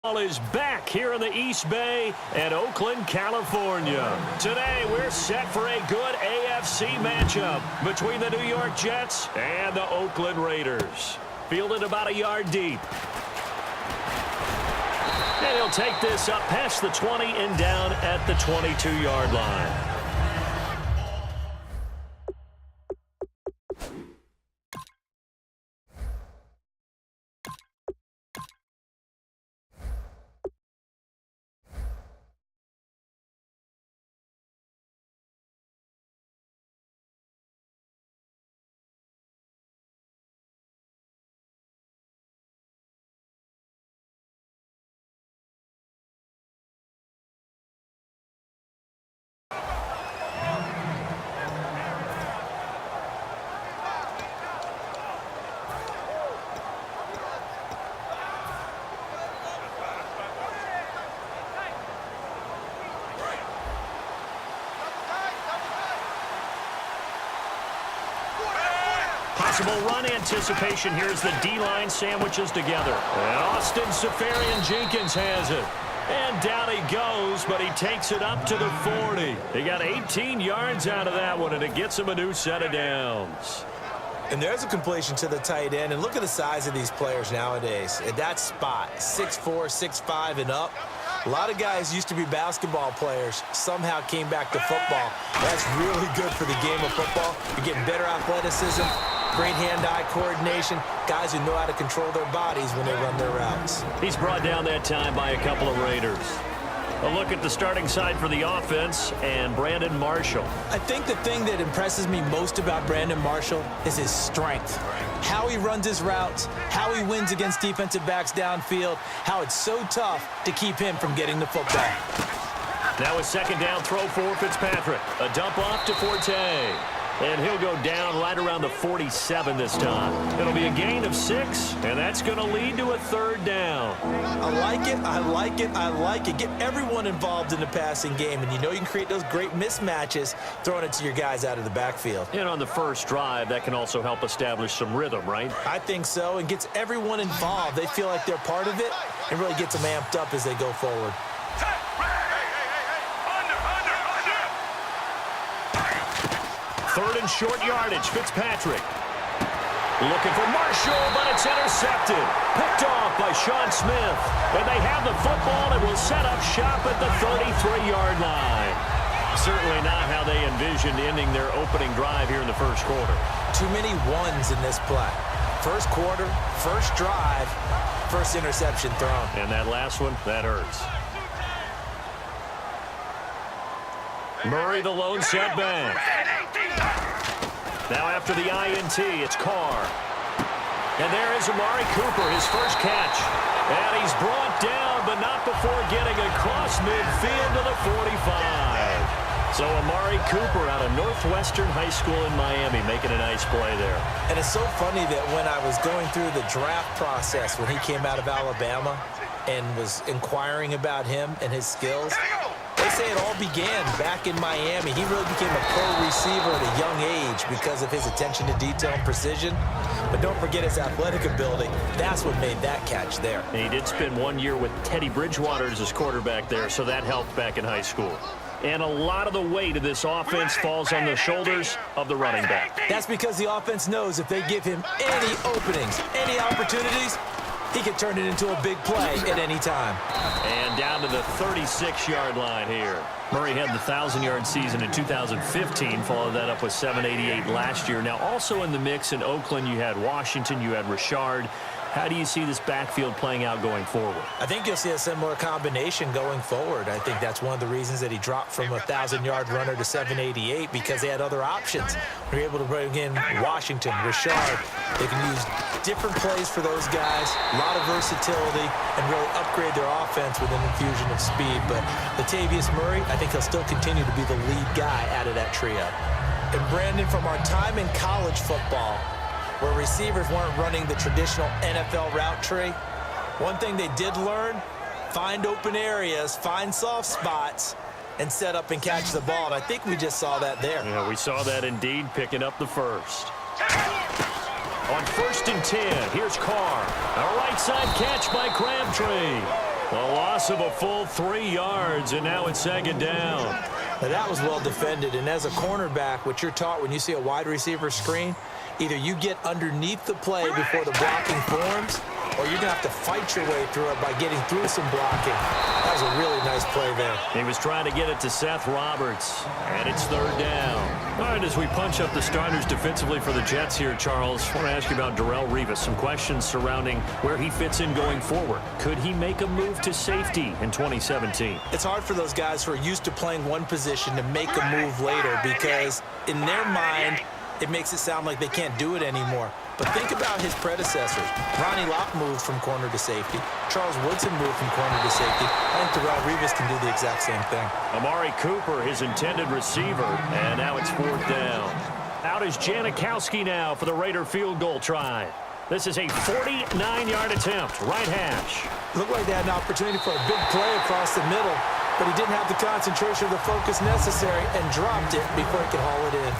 Is back here in the East Bay and Oakland, California. Today, we're set for a good AFC matchup between the New York Jets and the Oakland Raiders. Fielded about a yard deep. And he'll take this up past the 20 and down at the 22-yard line. Possible run anticipation here as the D-line sandwiches together. And Austin Safarian-Jenkins has it. And down he goes, but he takes it up to the 40. He got 18 yards out of that one, and it gets him a new set of downs. And there's a completion to the tight end. And look at the size of these players nowadays. At that spot, 6'4", 6'5", and up. A lot of guys used to be basketball players, somehow came back to football. That's really good for the game of football. You're getting better athleticism, great hand-eye coordination, guys who know how to control their bodies when they run their routes. He's brought down that time by a couple of Raiders. A look at the starting side for the offense and Brandon Marshall. I think the thing that impresses me most about Brandon Marshall is his strength. How he runs his routes, how he wins against defensive backs downfield, how it's so tough to keep him from getting the football. Now a second down throw for Fitzpatrick. A dump off to Forte. And he'll go down right around the 47 this time. It'll be a gain of 6, and that's going to lead to a third down. I like it, I like it, I like it. Get everyone involved in the passing game, and you know you can create those great mismatches throwing it to your guys out of the backfield. And on the first drive, that can also help establish some rhythm, right? I think so, and gets everyone involved. They feel like they're part of it, and really gets them amped up as they go forward. Third and short yardage, Fitzpatrick. Looking for Marshall, but it's intercepted. Picked off by Sean Smith. And they have the football and will set up shop at the 33-yard line. Certainly not how they envisioned ending their opening drive here in the first quarter. Too many ones in this play. First quarter, first drive, first interception thrown. And that last one, that hurts. Murray, the lone setback. Now after the INT, it's Carr. And there is Amari Cooper, his first catch. And he's brought down, but not before getting across midfield to the 45. So Amari Cooper out of Northwestern High School in Miami making a nice play there. And it's so funny that when I was going through the draft process when he came out of Alabama and was inquiring about him and his skills, they say it all began back in Miami. He really became a pro receiver at a young age because of his attention to detail and precision. But don't forget his athletic ability. That's what made that catch there. And he did spend 1 year with Teddy Bridgewater as his quarterback there, so that helped back in high school. And a lot of the weight of this offense falls on the shoulders of the running back. That's because the offense knows if they give him any openings, any opportunities, he can turn it into a big play at any time. And down to the 36-yard line here. Murray had the 1,000-yard season in 2015, followed that up with 788 last year. Now, also in the mix in Oakland, you had Washington, you had Richard. How do you see this backfield playing out going forward? I think you'll see a similar combination going forward. I think that's one of the reasons that he dropped from a 1,000-yard runner to 788 because they had other options. They were able to bring in Washington, Richard. They can use different plays for those guys, a lot of versatility, and really upgrade their offense with an infusion of speed. But Latavius Murray, I think he'll still continue to be the lead guy out of that trio. And Brandon, from our time in college football, where receivers weren't running the traditional NFL route tree, one thing they did learn, find open areas, find soft spots, and set up and catch the ball. And I think we just saw that there. Yeah, we saw that indeed, picking up the first. On 1st and 10, here's Carr. A right side catch by Crabtree. loss of a full 3 yards, and now it's second down. Now that was well defended, and as a cornerback, what you're taught when you see a wide receiver screen, either you get underneath the play before the blocking forms, or you're going to have to fight your way through it by getting through some blocking. That was a really nice play there. He was trying to get it to Seth Roberts, and it's third down. All right, as we punch up the starters defensively for the Jets here, Charles, I want to ask you about Darrelle Revis. Some questions surrounding where he fits in going forward. Could he make a move to safety in 2017? It's hard for those guys who are used to playing one position to make a move later because in their mind, it makes it sound like they can't do it anymore. But think about his predecessors. Ronnie Lott moved from corner to safety. Charles Woodson moved from corner to safety. I think Darrelle Revis can do the exact same thing. Amari Cooper, his intended receiver, and now it's fourth down. Out is Janikowski now for the Raider field goal try. This is a 49-yard attempt, right hash. Looked like they had an opportunity for a big play across the middle, but he didn't have the concentration or the focus necessary and dropped it before he could haul it in.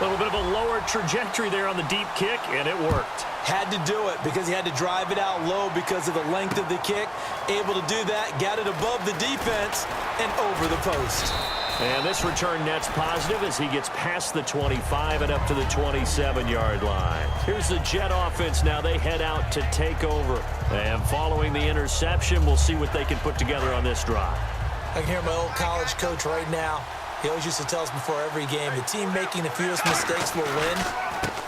A little bit of a lower trajectory there on the deep kick, and it worked. Had to do it because he had to drive it out low because of the length of the kick. Able to do that, got it above the defense and over the post. And this return net's positive as he gets past the 25 and up to the 27-yard line. Here's the Jet offense now. They head out to take over. And following the interception, we'll see what they can put together on this drive. I can hear my old college coach right now. He always used to tell us before every game, the team making the fewest mistakes will win.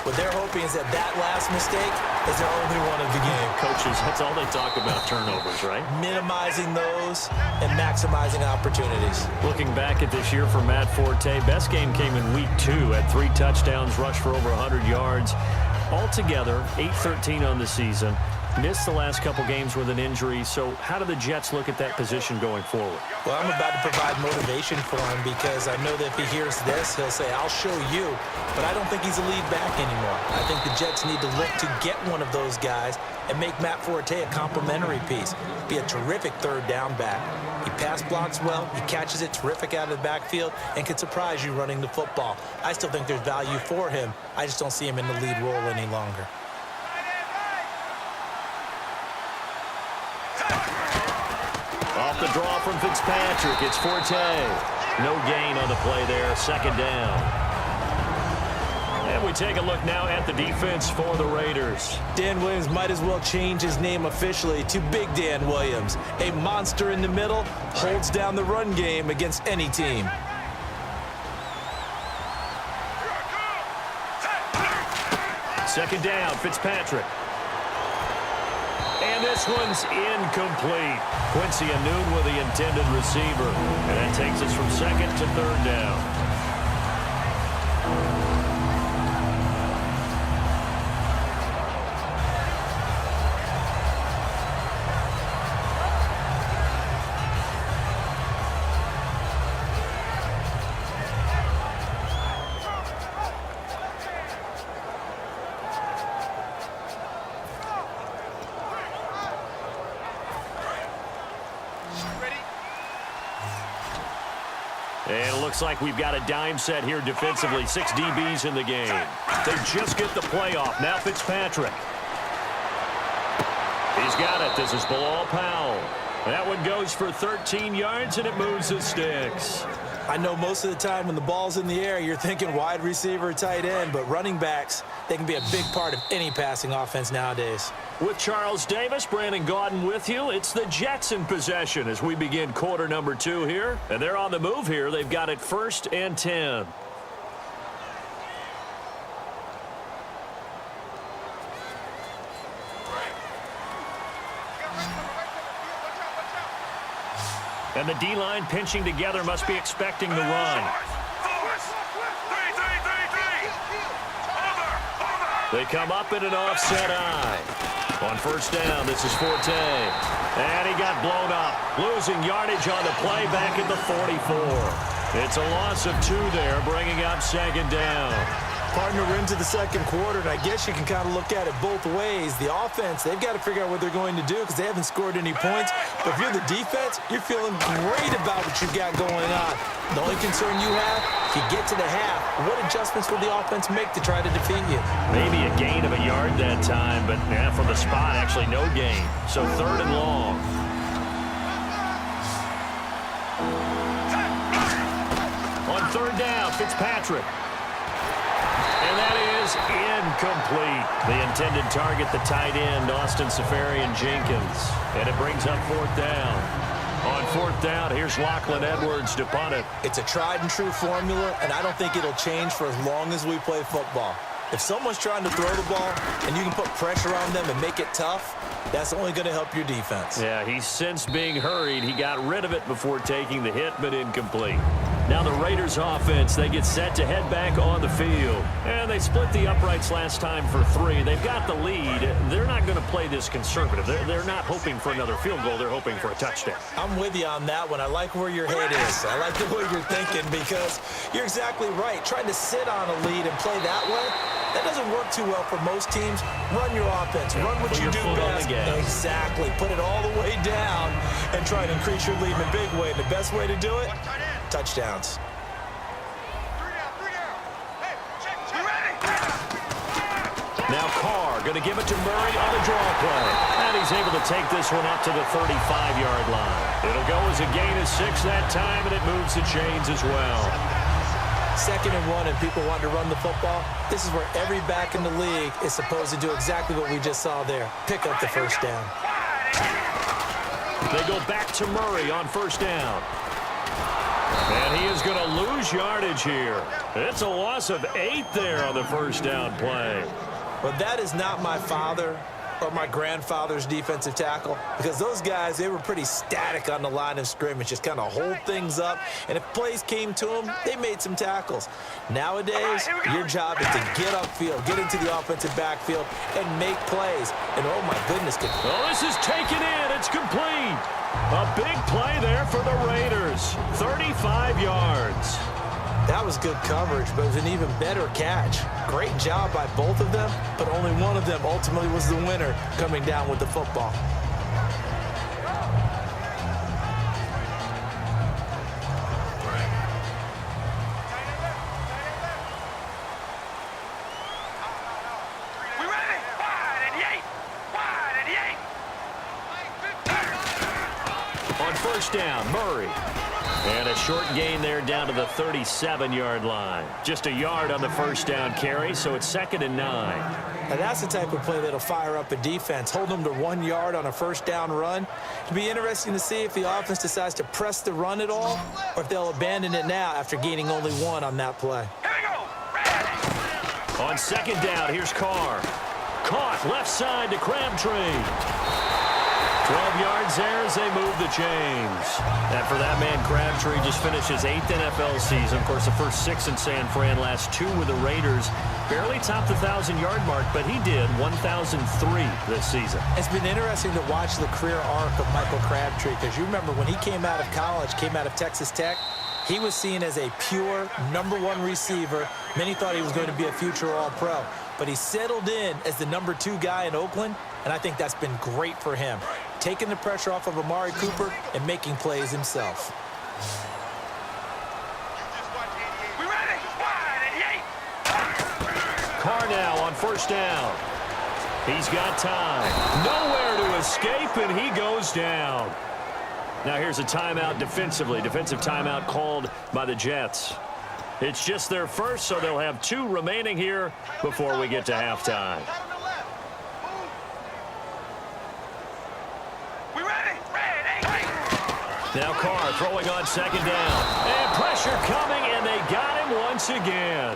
What they're hoping is that last mistake is their only one of the game. Coaches, that's all they talk about, turnovers, right? Minimizing those and maximizing opportunities. Looking back at this year for Matt Forte, best game came in week 2 at 3 touchdowns, rushed for over 100 yards. Altogether, 8-13 on the season. Missed the last couple games with an injury. So how do the Jets look at that position going forward? Well, I'm about to provide motivation for him because I know that if he hears this, he'll say, I'll show you. But I don't think he's a lead back anymore. I think the Jets need to look to get one of those guys and make Matt Forte a complimentary piece. Be a terrific third down back. He pass blocks well, he catches it terrific out of the backfield, and can surprise you running the football. I still think there's value for him. I just don't see him in the lead role any longer. Off the draw from Fitzpatrick, it's Forte. No gain on the play there, second down. And we take a look now at the defense for the Raiders. Dan Williams might as well change his name officially to Big Dan Williams. A monster in the middle, holds down the run game against any team. Second down, Fitzpatrick. And this one's incomplete. Quincy Anoon with the intended receiver. And that takes us from second to third down. And it looks like we've got a dime set here defensively. 6 DBs in the game. They just get the play off. Now Fitzpatrick. He's got it. This is Bilal Powell. That one goes for 13 yards, and it moves the sticks. I know most of the time when the ball's in the air, you're thinking wide receiver, tight end, but running backs, they can be a big part of any passing offense nowadays. With Charles Davis, Brandon Gaudin with you. It's the Jets in possession as we begin quarter number 2 here. And they're on the move here. They've got it 1st and 10. And the D-line pinching together must be expecting the run. They come up in an offset eye. On first down, this is Forte. And he got blown up. Losing yardage on the play back at the 44. It's a loss of 2 there, bringing up second down. Partner, we're into the second quarter, and I guess you can kind of look at it both ways. The offense, they've got to figure out what they're going to do because they haven't scored any points. But if you're the defense, you're feeling great about what you've got going on. The only concern you have, if you get to the half, what adjustments will the offense make to try to defeat you? Maybe a gain of a yard that time, but from the spot, actually no gain. So 3rd and long. Fitzpatrick. And that is incomplete. The intended target, the tight end, Austin Seferian-Jenkins. And it brings up fourth down. On fourth down, here's Lachlan Edwards to punt it. It's a tried-and-true formula, and I don't think it'll change for as long as we play football. If someone's trying to throw the ball and you can put pressure on them and make it tough, that's only going to help your defense. Yeah, he's since being hurried. He got rid of it before taking the hit, but incomplete. Now the Raiders offense, they get set to head back on the field. And they split the uprights last time for 3. They've got the lead. They're not going to play this conservative. They're not hoping for another field goal. They're hoping for a touchdown. I'm with you on that one. I like where your head is. I like the way you're thinking because you're exactly right. Trying to sit on a lead and play that way, that doesn't work too well for most teams. Run your offense. Run what you do best. Exactly. Put it all the way down and try to increase your lead in a big way. And the best way to do it, touchdowns. Now Carr going to give it to Murray on the draw play. And he's able to take this one up to the 35-yard line. It'll go as a gain of 6 that time, and it moves the chains as well. 2nd and 1, and people want to run the football. This is where every back in the league is supposed to do exactly what we just saw there. Pick up the first down. They go back to Murray on first down. And he is going to lose yardage here. It's a loss of 8 there on the first down play. But that is not my father or my grandfather's defensive tackle, because those guys, they were pretty static on the line of scrimmage, just kind of hold things up, and if plays came to them, they made some tackles. Nowadays, your job is to get upfield, get into the offensive backfield, and make plays. And oh my goodness. Oh, this is taken in. It's complete. A big play there for the Raiders. 35 yards. That was good coverage, but it was an even better catch. Great job by both of them, but only one of them ultimately was the winner coming down with the football. On first down, Murray. And a short gain there down to the 37-yard line. Just a yard on the first down carry, so it's 2nd and 9. And that's the type of play that'll fire up a defense. Hold them to 1 yard on a first down run. It'll be interesting to see if the offense decides to press the run at all, or if they'll abandon it now after gaining only 1 on that play. On 2nd down, here's Carr. Caught left side to Crabtree. 12 yards there as they move the chains. And for that man, Crabtree just finished his 8th NFL season. Of course, the first 6 in San Fran, last 2 with the Raiders. Barely topped the 1,000-yard mark, but he did 1,003 this season. It's been interesting to watch the career arc of Michael Crabtree, because you remember when he came out of college, came out of Texas Tech, he was seen as a pure #1 receiver. Many thought he was going to be a future All-Pro. But he settled in as the #2 guy in Oakland, and I think that's been great for him. Taking the pressure off of Amari Cooper and making plays himself. Carr now on first down. He's got time. Nowhere to escape, and he goes down. Now here's a timeout defensively. Defensive timeout called by the Jets. It's just their first, so they'll have 2 remaining here before we get to halftime. Now Carr throwing on 2nd down. And pressure coming, and they got him once again.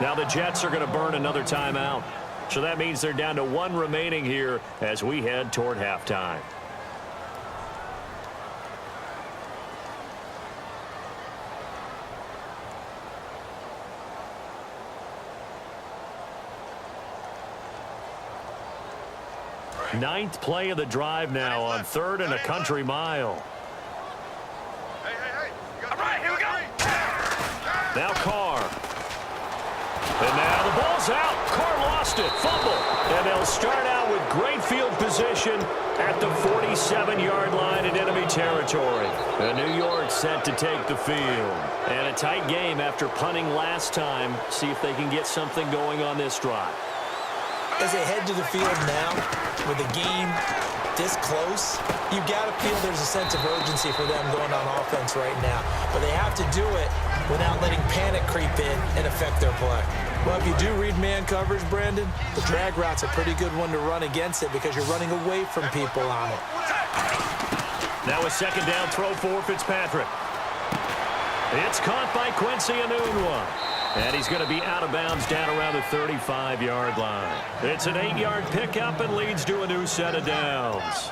Now the Jets are going to burn another timeout. So that means they're down to 1 remaining here as we head toward halftime. Ninth play of the drive now on 3rd and a country mile. All right, here we go. Now Carr. And now the ball's out. Carr lost it. Fumble. And they'll start out with great field position at the 47-yard line in enemy territory. And New York set to take the field. And a tight game after punting last time. See if they can get something going on this drive. As they head to the field now with a game this close, you've got to feel there's a sense of urgency for them going on offense right now. But they have to do it without letting panic creep in and affect their play. Well, if you do read man coverage, Brandon, the drag route's a pretty good one to run against it because you're running away from people on it. Now a second down throw for Fitzpatrick. It's caught by Quincy Enunwa. And he's going to be out of bounds down around the 35-yard line. It's an 8-yard pickup and leads to a new set of downs.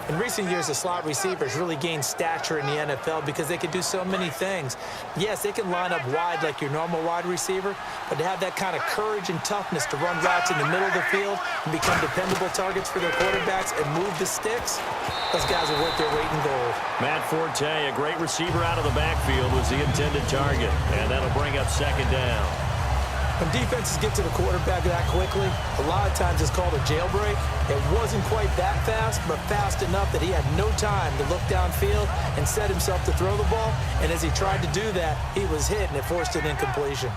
In recent years, the slot receivers really gained stature in the NFL because they can do so many things. Yes, they can line up wide like your normal wide receiver, but to have that kind of courage and toughness to run routes in the middle of the field and become dependable targets for their quarterbacks and move the sticks, those guys are worth their weight in gold. Matt Forte, a great receiver out of the backfield, was the intended target, and that'll bring up second down. When defenses get to the quarterback that quickly, a lot of times it's called a jailbreak. It wasn't quite that fast, but fast enough that he had no time to look downfield and set himself to throw the ball. And as he tried to do that, he was hit, and it forced an incompletion.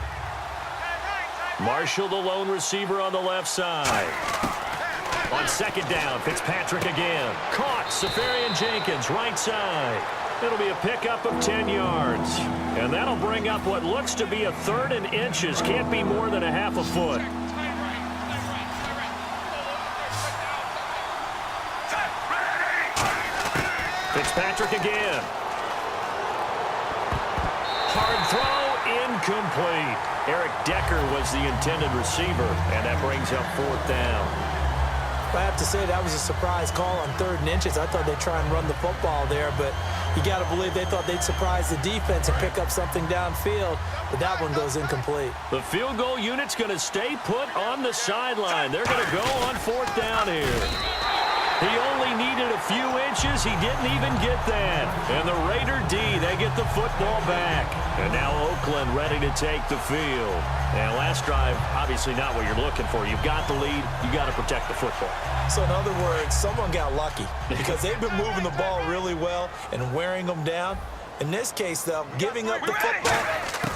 Marshall, the lone receiver on the left side. On second down, Fitzpatrick again. Caught, Safarian Jenkins, right side. It'll be a pickup of 10 yards. And that'll bring up what looks to be a 3rd and inches. Can't be more than a half a foot. Fitzpatrick again. Hard throw, incomplete. Eric Decker was the intended receiver, and that brings up 4th down. I have to say that was a surprise call on 3rd and inches. I thought they'd try and run the football there, but you got to believe they thought they'd surprise the defense and pick up something downfield, but that one goes incomplete. The field goal unit's going to stay put on the sideline. They're going to go on 4th down here. He only needed a few inches. He didn't even get that. And the Raider D, they get the football back. And now Oakland ready to take the field. And last drive, obviously not what you're looking for. You've got the lead. You got to protect the football. So in other words, someone got lucky because they've been moving the ball really well and wearing them down. In this case, though, giving up the football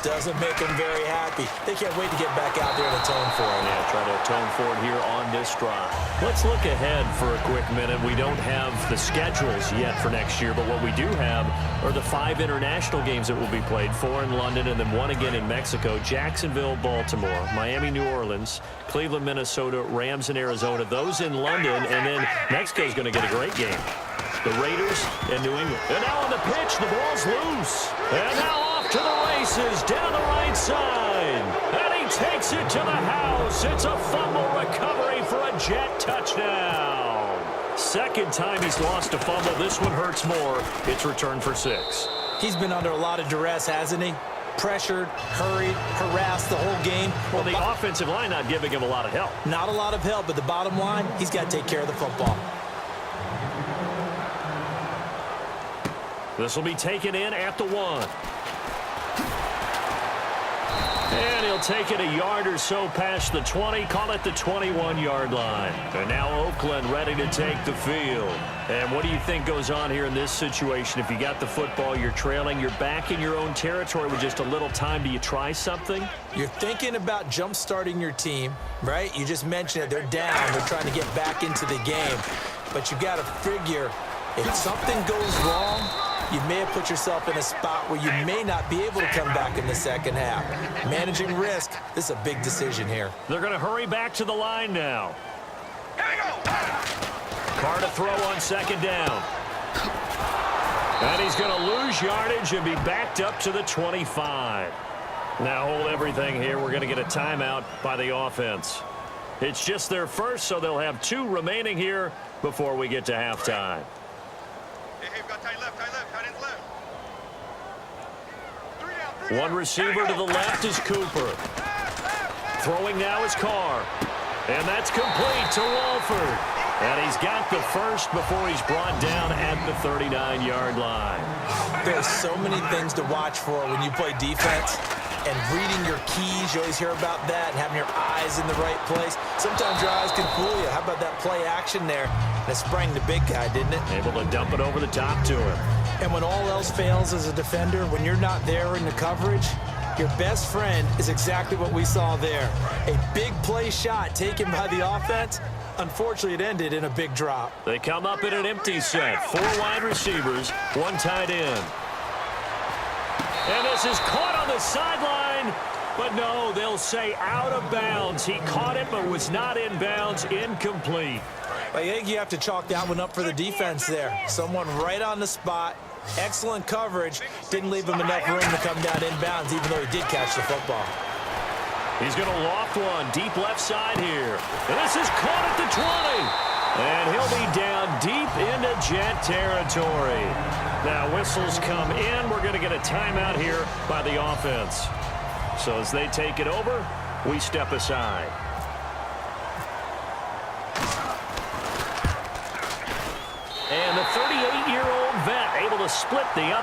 doesn't make them very happy. They can't wait to get back out there and atone for it. Yeah, try to atone for it here on this drive. Let's look ahead for a quick minute. We don't have the schedules yet for next year, but what we do have are the 5 international games that will be played, 4 in London and then 1 again in Mexico, Jacksonville, Baltimore, Miami, New Orleans, Cleveland, Minnesota, Rams, and Arizona. Those in London, and then Mexico's going to get a great game. The Raiders and New England. And now on the pitch, the ball's loose. And now off to the races, down the right side. And he takes it to the house. It's a fumble recovery for a Jet touchdown. Second time he's lost a fumble. This one hurts more. It's returned for 6. He's been under a lot of duress, hasn't he? Pressured, hurried, harassed the whole game. Well, the offensive line not giving him a lot of help. Not a lot of help, but the bottom line, he's got to take care of the football. This will be taken in at the 1. And he'll take it a yard or so past the 20, call it the 21-yard line. And now Oakland ready to take the field. And what do you think goes on here in this situation? If you got the football, you're trailing, you're back in your own territory with just a little time. Do you try something? You're thinking about jump-starting your team, right? You just mentioned it. They're down. They're trying to get back into the game. But you got to figure if something goes wrong, you may have put yourself in a spot where you may not be able to come back in the second half. Managing risk, this is a big decision here. They're going to hurry back to the line now. Carr to throw on second down. And he's going to lose yardage and be backed up to the 25. Now hold everything here. We're going to get a timeout by the offense. It's just their first, so they'll have 2 remaining here before we get to halftime. One receiver to the left is Cooper. Throwing now is Carr. And that's complete to Walford. And he's got the first before he's brought down at the 39-yard line. There's so many things to watch for when you play defense. And reading your keys, you always hear about that, and having your eyes in the right place. Sometimes your eyes can fool you. How about that play action there? And it sprang the big guy, didn't it? Able to dump it over the top to him. And when all else fails as a defender, when you're not there in the coverage, your best friend is exactly what we saw there. A big play shot taken by the offense, Unfortunately, it ended in a big drop. They come up in an empty set. 4 wide receivers, 1 tight end. And this is caught on the sideline. But no, they'll say out of bounds. He caught it but was not in bounds. Incomplete. I think you have to chalk that one up for the defense there. Someone right on the spot. Excellent coverage. Didn't leave him enough room to come down inbounds, even though he did catch the football. He's going to loft one deep left side here. And this is caught at the 20. And he'll be down deep into Jet territory. Now whistles come in. We're going to get a timeout here by the offense. So as they take it over, we step aside. And the 38-year-old vet able to split the up.